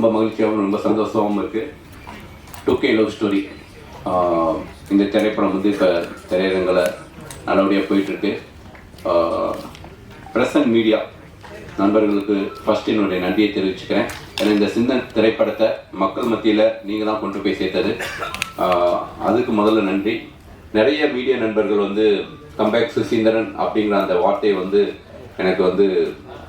ரொம்ப மகிழ்ச்சியாகவும் ரொம்ப சந்தோஷமாகவும் இருக்குது. 2K லவ் ஸ்டோரி இந்த திரைப்படம் வந்து இப்போ திரையரங்கில் நல்லபடியாக போயிட்டுருக்கு. பிரசன்ட் மீடியா நண்பர்களுக்கு ஃபஸ்ட் என்னுடைய நன்றியை தெரிவிச்சுக்கிறேன். ஏன்னா இந்த சிந்தன் திரைப்படத்தை மக்கள் மத்தியில் நீங்கள் தான் கொண்டு போய் சேர்த்தது, அதுக்கு முதல்ல நன்றி. நிறைய மீடியா நண்பர்கள் வந்து கம்பேக் சுசீந்திரன் அப்படிங்கிற அந்த வார்த்தையை வந்து எனக்கு வந்து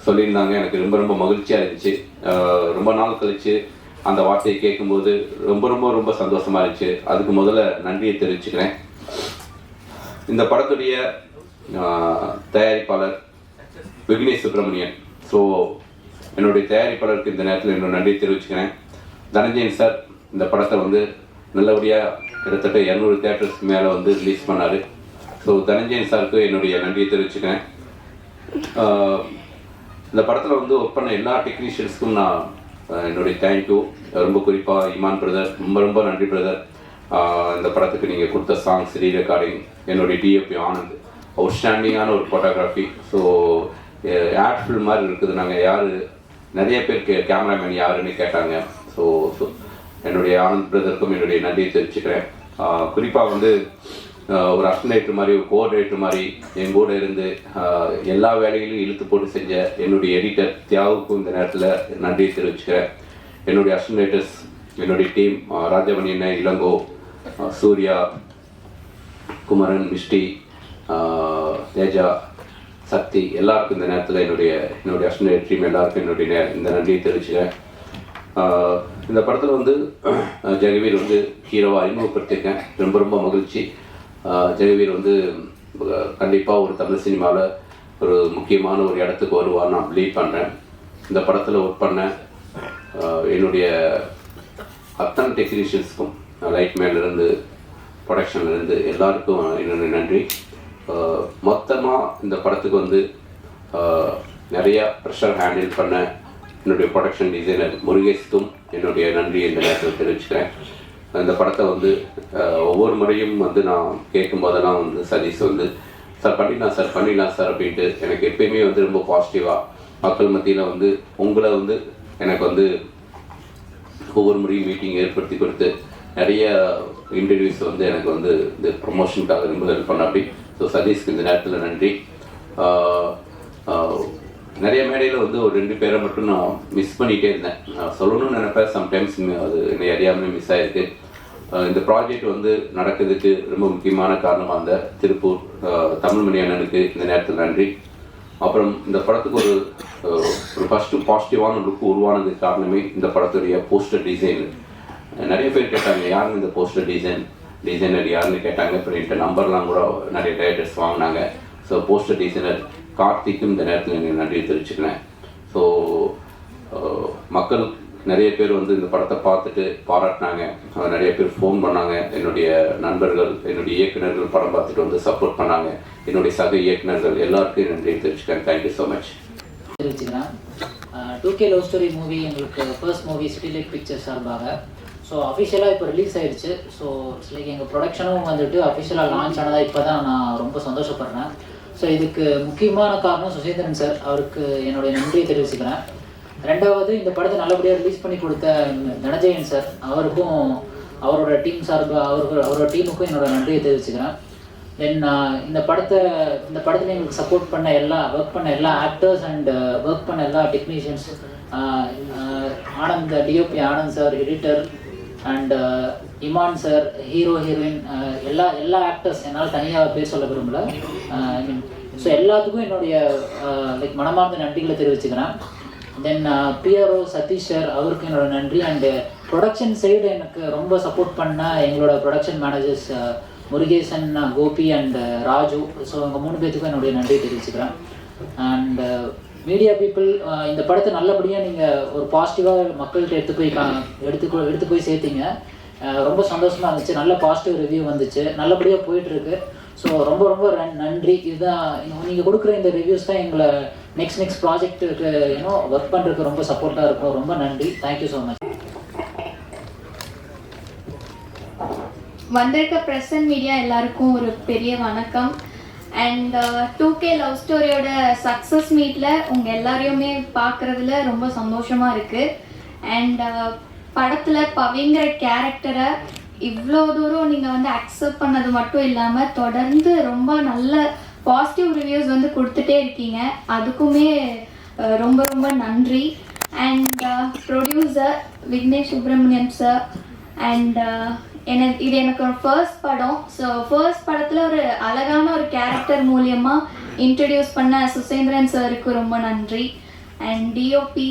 சொல்லியிருந்தாங்க. எனக்கு ரொம்ப ரொம்ப மகிழ்ச்சியாக இருந்துச்சு. ரொம்ப நாள் கழித்து அந்த வார்த்தையை கேட்கும்போது ரொம்ப ரொம்ப ரொம்ப சந்தோஷமாக இருந்துச்சு. அதுக்கு முதல்ல நன்றியை தெரிவிச்சுக்கிறேன். இந்த படத்துடைய தயாரிப்பாளர் விக்னேஷ் சுப்ரமணியன். ஸோ என்னுடைய தயாரிப்பாளருக்கு இந்த நேரத்தில் என்னோட நன்றியை தெரிவிச்சுக்கிறேன். தனஞ்சயன் சார் இந்த படத்தை வந்து நல்லபடியாக கிட்டத்தட்ட 200 தியேட்டர்ஸ்க்கு மேலே வந்து ரிலீஸ் பண்ணார். ஸோ தனஞ்சயன் சாருக்கு என்னுடைய நன்றியை தெரிவிச்சுக்கிறேன். இந்த படத்தில் வந்து ஒர்க் பண்ண எல்லா டெக்னீஷியன்ஸ்க்கும் நான் என்னுடைய தேங்க்யூ. ரொம்ப குறிப்பாக இமான் பிரதர், ரொம்ப ரொம்ப நன்றி பிரதர். இந்த படத்துக்கு நீங்கள் கொடுத்த சாங்ஸ், ரீரெக்கார்டிங், என்னுடைய டிஎப்பி ஆனந்த், அவுட்ஸ்டாண்டிங்கான ஒரு ஃபோட்டோகிராஃபி. ஸோ ஆட் ஃபில்ம் மாதிரி இருக்குது. நாங்கள் யார் நிறைய பேர் கேமராமேன் யாருன்னு கேட்டாங்க. ஸோ என்னுடைய ஆனந்த் பிரதருக்கும் என்னுடைய நன்றியை தெரிவிச்சுக்கிறேன். குறிப்பாக வந்து ஒரு அசிஸ்டன்ட் மாதிரி, ஒரு கோஆர்டினேட்டர் மாதிரி என் கூட இருந்து எல்லா வேலைகளையும் இழுத்து போட்டு செஞ்ச என்னுடைய எடிட்டர் தியாவுக்கும் இந்த நேரத்தில் நன்றியை தெரிவிச்சுக்கிறேன். என்னுடைய அசிஸ்டன்டர்ஸ், என்னுடைய டீம் ராஜமணி அண்ணன், இளங்கோ, சூர்யா, குமரன், மிஸ்டி, தேஜா, சக்தி, எல்லாருக்கும் இந்த நேரத்தில் என்னுடைய அசிஸ்டன்ட் டீம் எல்லாருக்கும் என்னுடைய இந்த நன்றியை தெரிவிச்சுக்கிறேன். இந்த படத்தில் வந்து ஜெகவீர் வந்து ஹீரோவாக அறிமுகப்படுத்தியிருக்கேன். ரொம்ப ரொம்ப மகிழ்ச்சி. ஜெகவீர் வந்து கண்டிப்பாக ஒரு தமிழ் சினிமாவில் ஒரு முக்கியமான ஒரு இடத்துக்கு வருவார் நான் பிலீவ் பண்ணுறேன். இந்த படத்தில் ஒர்க் பண்ண என்னுடைய அத்தனை டெக்னீஷியன்ஸ்க்கும், லைட் மேலேருந்து ப்ரொடக்ஷன்லேருந்து எல்லாருக்கும் என்னுடைய நன்றி. மொத்தமாக இந்த படத்துக்கு வந்து நிறையா ப்ரெஷர் ஹேண்டில் பண்ண என்னுடைய ப்ரொடக்ஷன் டிசைனர் முருகேஷ்க்கும் என்னுடைய நன்றியை இந்த நேரத்தில் தெரிவிச்சுக்கிறேன். இந்த படத்தை வந்து ஒவ்வொரு முறையும் வந்து நான் கேட்கும்போதெல்லாம் வந்து சதீஷ் வந்து சார் பண்ணிடலாம் சார் அப்படின்ட்டு எனக்கு எப்பயுமே வந்து ரொம்ப பாசிட்டிவாக மக்கள் மத்தியில் வந்து உங்களை வந்து எனக்கு வந்து ஒவ்வொரு முறையும் மீட்டிங் ஏற்படுத்தி கொடுத்து நிறைய இன்டர்வியூஸ் வந்து எனக்கு வந்து இந்த ப்ரொமோஷனுக்காக ரொம்ப ஹெல்ப் பண்ண அப்படி. ஸோ சதீஷ்க்கு இந்த நேரத்தில் நன்றி. நிறைய மேடையில் வந்து ஒரு 2 பேரை மட்டும் நான் மிஸ் பண்ணிகிட்டே இருந்தேன். நான் சொல்லணும்னு நினைப்பேன், சம்டைம்ஸ் அது என்னை அறியாமலே மிஸ் ஆகிருக்கு. இந்த ப்ராஜெக்ட் வந்து நடக்கிறதுக்கு ரொம்ப முக்கியமான காரணமாக அந்த திருப்பூர் தமிழ்மணி அண்ணனுக்கு இந்த நேரத்தில் நன்றி. அப்புறம் இந்த படத்துக்கு ஒரு ஃபஸ்ட்டு பாசிட்டிவான லுக் உருவானதுக்கு காரணமே இந்த படத்துடைய போஸ்டர் டிசைன். நிறைய பேர் கேட்டாங்க யாருன்னு இந்த போஸ்டர் டிசைனர் யாருன்னு கேட்டாங்க. அப்புறம் என்கிட்ட நம்பர்லாம் கூட நிறைய டைரக்டர்ஸ் வாங்கினாங்க. ஸோ போஸ்டர் டிசைனர் கார்த்திக்கும் இந்த நேரத்தில் எனக்கு நன்றியை தெரிவிச்சுக்கிறேன். ஸோ மக்கள் நிறைய பேர் வந்து இந்த படத்தை பார்த்துட்டு பாராட்டினாங்க. நிறைய பேர் ஃபோன் பண்ணாங்க. என்னுடைய நண்பர்கள், என்னுடைய இயக்குநர்கள் படம் பார்த்துட்டு வந்து சப்போர்ட் பண்ணாங்க. என்னுடைய சக இயக்குநர்கள் எல்லாருக்கும் நன்றியை தெரிவிச்சுக்கிறேன். Thank you so much. தெரிவிச்சுக்கிறேன். 2K லவ் ஸ்டோரி மூவி எங்களுக்கு first movie city light pictures சார்பாக ஸோ அஃபிஷியலாக இப்போ ரிலீஸ் ஆகிடுச்சு. ஸோ லைக் எங்கள் ப்ரொடக்ஷனும் வந்துட்டு அஃபிஷியலாக லான்ச் ஆனதாக இப்போ தான் நான் ரொம்ப சந்தோஷப்படுறேன். ஸோ இதுக்கு முக்கியமான காரணம் சுசீந்திரன் சார், அவருக்கு என்னுடைய நன்றியை தெரிவிச்சுக்கிறேன். ரெண்டாவது, இந்த படத்தை நல்லபடியாக ரிலீஸ் பண்ணி கொடுத்த தனஞ்சயன் சார், அவருக்கும் அவரோட டீம் சார்பாக அவரோட டீமுக்கும் என்னோட நன்றியை தெரிவிச்சுக்கிறேன். தென் இந்த படத்தில் எங்களுக்கு சப்போர்ட் பண்ண ஒர்க் பண்ண எல்லா ஆக்டர்ஸ் அண்ட் ஒர்க் பண்ண எல்லா technicians, Anand, DOP Anand sir, editor and Imman sir, hero heroine, எல்லா ஆக்டர்ஸ், என்னால் தனியாக பேர் சொல்ல விரும்பல. ஸோ எல்லாத்துக்கும் என்னுடைய லைக் மனமார்ந்த நன்றிகளை தெரிவிச்சுக்கிறேன். தென் பிஆர்ஓ சதீஷ் சார், அவருக்கு என்னோட நன்றி. அண்டு ப்ரொடக்ஷன் சைடு எனக்கு ரொம்ப சப்போர்ட் பண்ண எங்களோட production managers Murugesan, Gopi and Raju. So அவங்க 3 பேர்த்துக்கும் என்னுடைய நன்றி தெரிவிச்சுக்கிறேன். அண்ட் மீடியா பீப்புள், இந்த படத்தை நல்லபடியாக நீங்கள் ஒரு பாசிட்டிவாக மக்கள்கிட்ட எடுத்து போய் சேர்த்தீங்க. ரொம்ப சந்தோஷமாக இருந்துச்சு. நல்ல பாசிட்டிவ் ரிவ்யூ வந்துச்சு, நல்லபடியாக போயிட்டுருக்கு. ஸோ ரொம்ப ரொம்ப நன்றி. இதுதான் நீங்கள் கொடுக்குற இந்த ரிவ்யூஸ் தான் எங்களை நெக்ஸ்ட் ப்ராஜெக்ட்டுக்கு ஒர்க் பண்ணுறதுக்கு ரொம்ப சப்போர்ட்டாக இருக்கும். ரொம்ப நன்றி. Thank you so much. வந்திருக்க ப்ரெஸ் அண்ட் மீடியா எல்லாருக்கும் ஒரு பெரிய வணக்கம். அண்ட் 2K லவ் ஸ்டோரியோட சக்ஸஸ் மீட்டில் உங்கள் எல்லாரையுமே பார்க்குறதுல ரொம்ப சந்தோஷமாக இருக்குது. அண்ட் படத்தில் பவிங்கிற கேரக்டரை இவ்வளோ தூரம் நீங்கள் வந்து அக்செப்ட் பண்ணது மட்டும் இல்லாமல் தொடர்ந்து ரொம்ப நல்ல பாசிட்டிவ் ரிவ்யூஸ் வந்து கொடுத்துட்டே இருக்கீங்க. அதுக்குமே ரொம்ப ரொம்ப நன்றி. And producer Vignesh Subramaniam sir and இது எனக்கு ஒரு ஃபர்ஸ்ட் படம். ஸோ ஃபர்ஸ்ட் படத்தில் ஒரு அழகான ஒரு கேரக்டர் மூலியமாக இன்ட்ரடியூஸ் பண்ண சுசேந்திரன் சாருக்கு ரொம்ப நன்றி. And DOP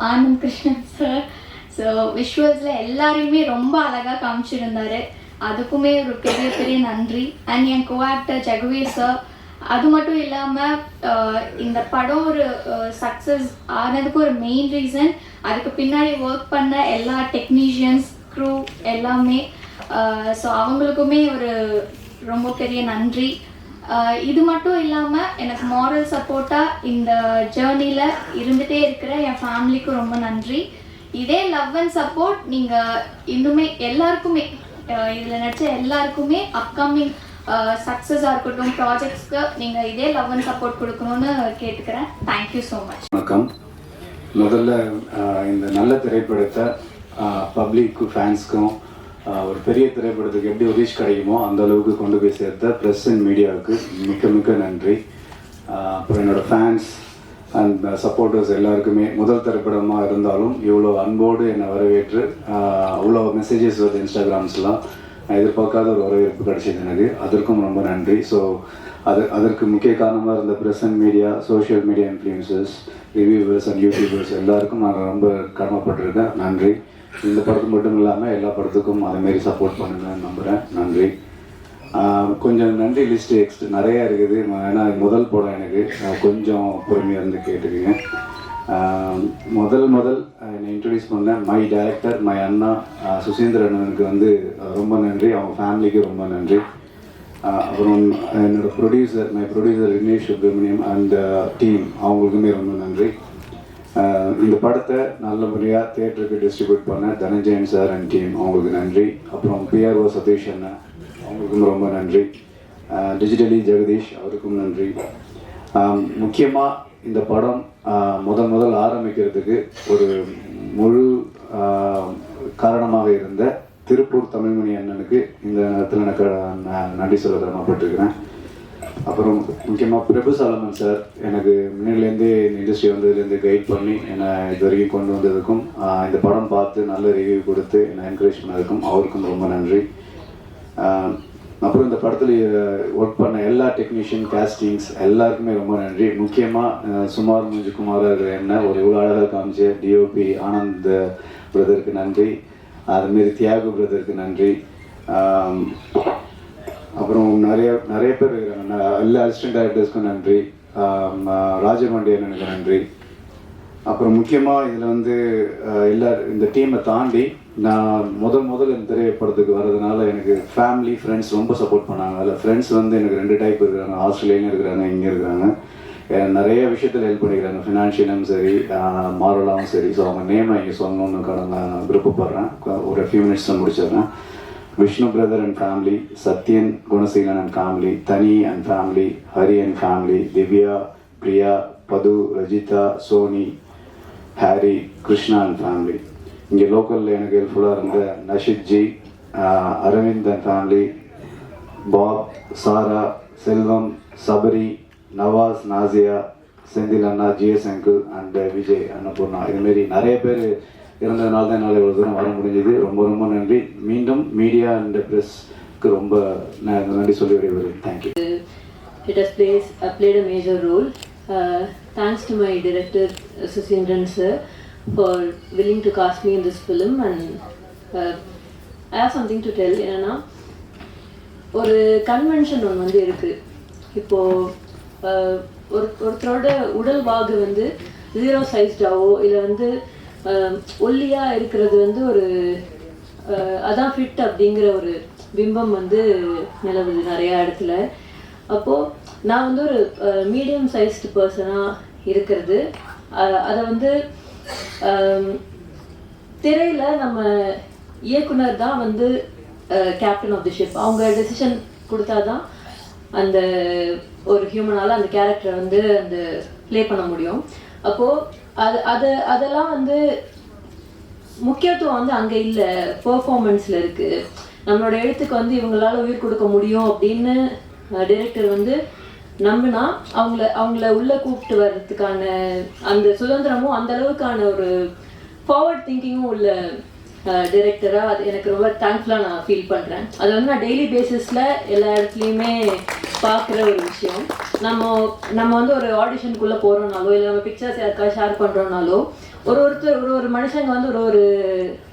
Anand Krishnan sir. So விஷுவல்ஸில் எல்லாரையுமே ரொம்ப அழகாக காமிச்சிருந்தார். அதுக்குமே ஒரு பெரிய பெரிய நன்றி. அண்ட் என் கோ ஆக்டர் ஜெகவீர் சார். அது மட்டும் இல்லாமல் இந்த படம் ஒரு சக்ஸஸ் ஆனதுக்கு ஒரு மெயின் ரீசன் அதுக்கு பின்னாடி ஒர்க் பண்ண எல்லா டெக்னீஷியன்ஸ் க்ரூ எல்லாமே. ஸோ அவங்களுக்குமே ஒரு ரொம்ப பெரிய நன்றி. இது மட்டும் இல்லாமல் எனக்கு மாரல் சப்போர்ட்டாக இந்த ஜேர்னியில் இருந்துகிட்டே இருக்கிற என் ஃபேமிலிக்கும் ரொம்ப நன்றி. இதே லவ் அண்ட் சப்போர்ட் நீங்கள் இன்னுமே எல்லாருக்குமே இதில் நடிச்ச எல்லாருக்குமே அப்கமிங் சக்ஸஸாக இருக்கட்டும் ப்ராஜெக்ட்ஸ்க்கு நீங்கள் இதே லவ் அண்ட் சப்போர்ட் கொடுக்கணும்னு கேட்டுக்கிறேன். Thank you so much. வணக்கம். முதல்ல இந்த நல்ல திரைப்படத்தை பப்ளிக்கு ஃபேன்ஸ்க்கும் ஒரு பெரிய திரைப்படத்துக்கு எப்படி ஒரு ரீச் கிடைக்குமோ அந்த அளவுக்கு கொண்டு போய் சேர்த்த ப்ரெஸ் அண்ட் மீடியாவுக்கு மிக்க மிக்க நன்றி. அப்புறம் என்னோடய ஃபேன்ஸ் அண்ட் சப்போர்ட்டர்ஸ் எல்லாருக்குமே முதல் திரைப்படமாக இருந்தாலும் இவ்வளோ அன்போடு என்னை வரவேற்று அவ்வளோ மெசேஜஸ் வருது இன்ஸ்டாகிராம்ஸ்லாம். நான் எதிர்பார்க்காத ஒரு வரவேற்பு கிடைச்சது எனக்கு. அதற்கும் ரொம்ப நன்றி. ஸோ அதற்கு முக்கிய காரணமாக இருந்த press and media, social media influencers, reviewers and YouTubers எல்லாருக்கும் நான் ரொம்ப கடமைப்பட்டிருக்கேன். நன்றி. இந்த படத்துக்கு மட்டும் இல்லாமல் எல்லா படத்துக்கும் அதேமாரி சப்போர்ட் பண்ணுங்கன்னு நம்புகிறேன். நன்றி. கொஞ்சம் நன்றி லிஸ்ட்டு நிறையா இருக்குது. ஏன்னா முதல் படம் எனக்கு கொஞ்சம் பொறுமையாக இருந்து கேட்டுக்குங்க. முதல் என்னை இன்ட்ரடியூஸ் பண்ண மை டைரக்டர் மை அண்ணா சுசீந்திரனுக்கு வந்து ரொம்ப நன்றி. அவங்க ஃபேமிலிக்கு ரொம்ப நன்றி. அப்புறம் என்னோடய producer Vignesh Subramaniam and team அவங்களுக்குமே ரொம்ப நன்றி. இந்த படத்தை நல்லபடியாக தியேட்டருக்கு டிஸ்ட்ரிபியூட் பண்ண தனஞ்சயன் சார் அண்ட் டீம் அவங்களுக்கு நன்றி. அப்புறம் பிஆர்ஓ சதீஷ் அண்ணா அவங்களுக்கும் ரொம்ப நன்றி. டிஜிட்டலி ஜெகதீஷ் அவருக்கும் நன்றி. முக்கியமாக இந்த படம் முதல் ஆரம்பிக்கிறதுக்கு ஒரு முழு காரணமாக இருந்த திருப்பூர் தமிழ்மணி அண்ணனுக்கு இந்த நேரத்தில் எனக்கு நன்றி சொல்ல கடமைப்பட்டிருக்கிறேன். அப்புறம் முக்கியமாக பிரபு சாலமன் சார் எனக்கு முன்னிலேருந்தே இந்த இண்டஸ்ட்ரி வந்ததுலேருந்து கைட் பண்ணி என்னை இது வரைக்கும் கொண்டு வந்ததுக்கும் இந்த படம் பார்த்து நல்ல ரிவ்யூ கொடுத்து என்னை என்கரேஜ் பண்ணதுக்கும் அவருக்கும் ரொம்ப நன்றி. அப்புறம் இந்த படத்தில் ஒர்க் பண்ண எல்லா டெக்னீஷியன், காஸ்டிங்ஸ் எல்லாருக்குமே ரொம்ப நன்றி. முக்கியமாக சுமார் மூஞ்சி குமாராக இருக்கிற என்ன ஒரு இவ்வளோ அழகாக காமிச்ச டிஓபி ஆனந்த் பிரதருக்கு நன்றி. அதுமாரி தியாகு பிரதருக்கு நன்றி. அப்புறம் நிறைய பேர் இருக்கிறாங்க. எல்லா அசிஸ்டன்ட் டைரக்டர்ஸ்க்கும் நன்றி. ராஜபாண்டியன் எனக்கு நன்றி. அப்புறம் முக்கியமாக இதில் வந்து இந்த டீமை தாண்டி நான் முதல் இந்த திரைப்படத்துக்கு வர்றதுனால எனக்கு ஃபேமிலி, ஃப்ரெண்ட்ஸ் ரொம்ப சப்போர்ட் பண்ணாங்க. அதில் ஃப்ரெண்ட்ஸ் வந்து எனக்கு 2 டைப் இருக்கிறாங்க. ஆஸ்திரேலியாவும் இருக்கிறாங்க, இங்கே இருக்கிறாங்க. நிறைய விஷயத்தில் ஹெல்ப் பண்ணிக்கிறாங்க. ஃபினான்ஷியலும் சரி, மாரலாகவும் சரி. ஸோ அவங்க நேமை இங்கே சொல்லணும்னு நான் விருப்பப்படுறேன். ஒரு ஃபியூ மினிட்ஸில் முடிச்சிடுறேன். Vishnu brother and family, Sathyan Gunaseelan and family, Thani and family, Hari and family, Divya, Priya, Padhu, Rajitha, Soni, Harry, Krishna and family. இங்கே லோக்கலில் எனக்கு ஹெல்ப்ஃபுல்லாக இருந்த Nashith ji, Aravind and family, Bob, Sara, Selvam, Sabari, Nawaz, Nasia, Senthil அண்ணா, GS uncle and Vijay, Annapoorna, இதுமாரி நிறைய பேர் இருந்ததுனால தான் என்னால் இவ்வளோ தூரம் வர முடிஞ்சது. ரொம்ப ரொம்ப நன்றி. மீண்டும் மீடியா அண்ட் ப்ரெஸ்க்கு ரொம்ப நன்றி சொல்லி விடைபெறுகிறேன். Thank you. It has played a major role. Thanks to my director Susindran sir for willing to cast me in this film, and I have something to tell. என்னன்னா ஒரு கன்வென்ஷன் ஒன்று வந்து இருக்குது. இப்போது ஒருத்தரோட உடல் வாகு வந்து 0 சைஸ்டாவோ இல்லை வந்து ஒல்லியாக இருக்கிறது வந்து ஒரு அதான் ஃபிட் அப்படிங்கிற ஒரு பிம்பம் வந்து நிலவுது நிறையா இடத்துல. அப்போது நான் வந்து ஒரு மீடியம் சைஸ்டு பர்சனாக இருக்கிறது, அதை வந்து திரையில் நம்ம இயக்குனர் தான் வந்து கேப்டன் ஆஃப் தி ஷிப். அவங்க டெசிஷன் கொடுத்தா தான் அந்த ஒரு ஹியூமனால் அந்த கேரக்டரை வந்து அந்த ப்ளே பண்ண முடியும். அப்போது அதெல்லாம் வந்து முக்கியத்துவம் வந்து அங்கே இல்லை, பெர்ஃபார்மன்ஸில் இருக்குது. நம்மளோட எழுத்துக்கு வந்து இவங்களால உயிர் கொடுக்க முடியும் அப்படின்னு டைரக்டர் வந்து நம்பினா அவங்கள உள்ளே கூப்பிட்டு வர்றதுக்கான அந்த சுதந்திரமும் அந்த அளவுக்கான ஒரு ஃபார்வர்ட் திங்கிங்கும் உள்ள டைரக்டராக அது எனக்கு ரொம்ப தேங்க்ஃபுல்லாக நான் ஃபீல் பண்ணுறேன். அது வந்து நான் டெய்லி பேசிஸில் எல்லா இடத்துலையுமே பார்க்குற ஒரு விஷயம். நம்ம வந்து ஒரு ஆடிஷனுக்குள்ளே போகிறோம்னாலோ இல்லை நம்ம பிக்சர்ஸ் யாருக்கா ஷேர் பண்ணுறோம்னாலோ ஒருத்தர் ஒரு மனுஷங்க வந்து ஒரு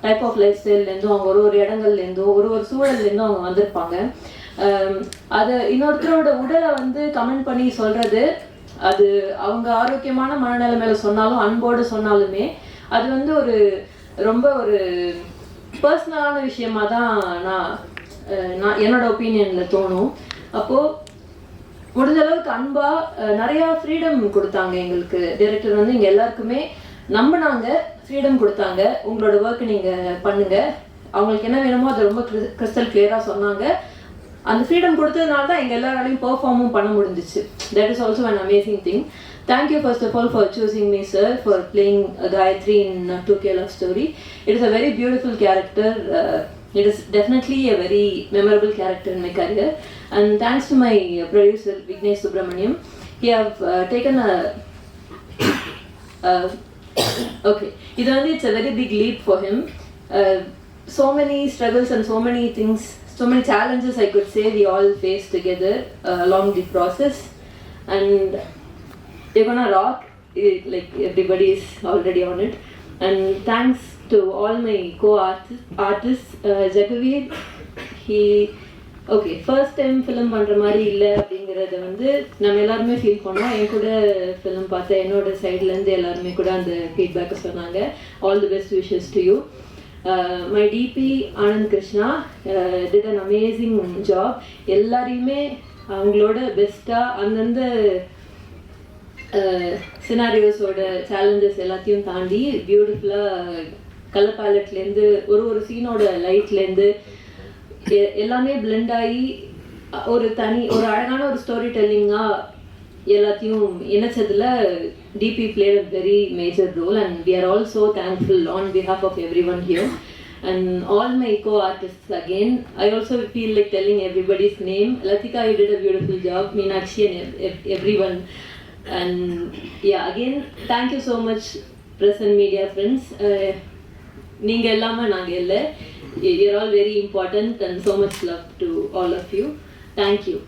டைப் ஆஃப் லைஃப் ஸ்டைல்லேருந்தும் அவங்க ஒரு இடங்கள்லேருந்தும் ஒரு சூழல்லேருந்தும் அவங்க வந்திருப்பாங்க. அதை இன்னொருத்தரோட உடலை வந்து கமெண்ட் பண்ணி சொல்கிறது, அது அவங்க ஆரோக்கியமான மனநிலைமையில சொன்னாலும் அன்போடு சொன்னாலுமே அது வந்து ரொம்ப ஒரு பர்சனலான விஷயமா தான் நான் என்னோட ஒப்பீனியனில் தோணும். அப்போது முடிஞ்ச அளவுக்கு அன்பாக நிறையா ஃப்ரீடம் கொடுத்தாங்க எங்களுக்கு. டைரக்டர் வந்து இங்கே எல்லாருக்குமே நம்பினாங்க, ஃப்ரீடம் கொடுத்தாங்க. உங்களோட ஒர்க்கு நீங்கள் பண்ணுங்கள், அவங்களுக்கு என்ன வேணுமோ அதை ரொம்ப கிறிஸ்டல் கிளியராக சொன்னாங்க. அந்த ஃப்ரீடம் கொடுத்ததுனால தான் எங்கள் எல்லாராலையும் பெர்ஃபார்மும் பண்ண முடிஞ்சிச்சு. That is also an amazing thing. Thank you first of all for choosing me, sir, for playing Gayatri in 2K Love Story. It is a very beautiful character. It is definitely a very memorable character in my career. And thanks to my producer Vignesh Subramaniam, he have taken a okay. It's a very big leap for him. So many struggles and so many things, so many challenges I could say we all faced together along the process. And you're gonna rock it, like everybody is already on it. And thanks to all my co-artists. Jagaveer, he first time film பண்ணுற மாதிரி இல்லை அப்படிங்கிறத வந்து நம்ம எல்லாருமே feel பண்ணோம். என் கூட film பார்த்த என்னோட சைட்லேருந்து எல்லாருமே கூட அந்த ஃபீட்பேக்கை சொன்னாங்க. All the best wishes to you. My DP Anand Krishna did an amazing job. எல்லாரையுமே அவங்களோட பெஸ்ட்டாக அந்தந்த சினாரியோஸோட சேலஞ்சஸ் எல்லாத்தையும் தாண்டி பியூட்டிஃபுல்லாக கலர் பேலட்லேருந்து ஒரு சீனோட லைட்லேருந்து எல்லாமே பிளெண்ட் ஆகி ஒரு அழகான ஒரு ஸ்டோரி டெல்லிங்காக எல்லாத்தையும் இணைச்சதுல DP played a very major role, and we are all so thankful on behalf of everyone here. And all my co-artists again, I also feel like telling everybody's name. Latika, you did a beautiful job. Meenakshi and everyone. And yeah, again, thank you so much, press and media friends. நீங்க எல்லாமே நாங்க இல்லை. You're all very important and so much love to all of you. Thank you.